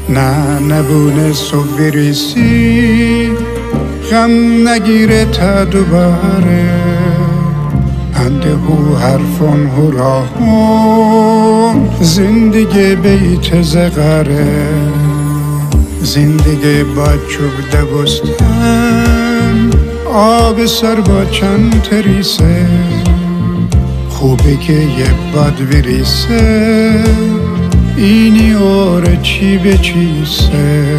نه نبونه صبح بریسی غم نگیره تا دوباره انده هو حرفان هو راهون زندگی بیت زغره زندگی با چوب دبستن آب سر با چند تریسه خوبه که یه باد بریسه اینی اوره چی به چیسه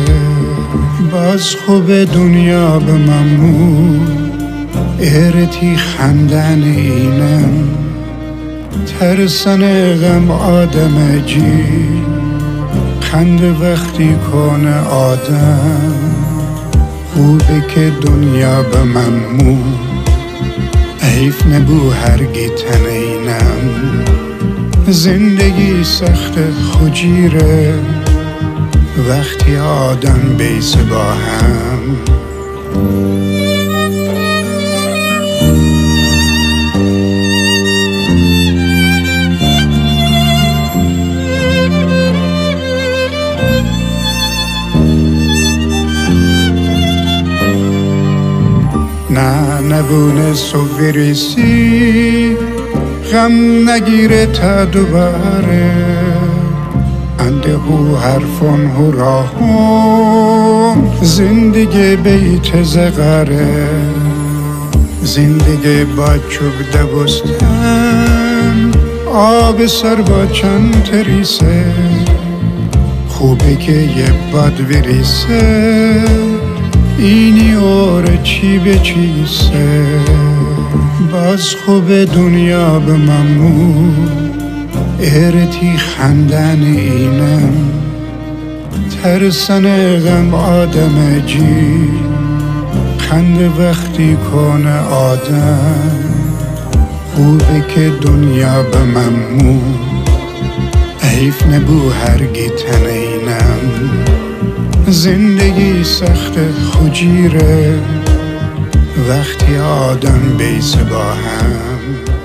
باز خوب دنیا به ممنون ایرتی خندن اینم ترسن غم آدم جی خند وقتی کنه آدم خوبه که دنیا به ممنون حیف نبو هرگی تن اینم زندگی سخت خجیره وقتی آدم بیسه با هم نه نبونه صبح بریسی غم نگیره تا دوباره انده هو حرفان هو راهون زندگی بیت زغره زندگی با چوب دبستن آب سر با چند تریسه خوبه که یه باد بریسه اینی اوره چی به چیسه باز خوب دنیا به ممنون ایرتی خندن اینم ترسن غم آدم جی خند وقتی کنه آدم خوبه که دنیا به ممنون حیف نبو هرگی تن اینم زندگی سخت خجیره وقتی آدم بیسه با هم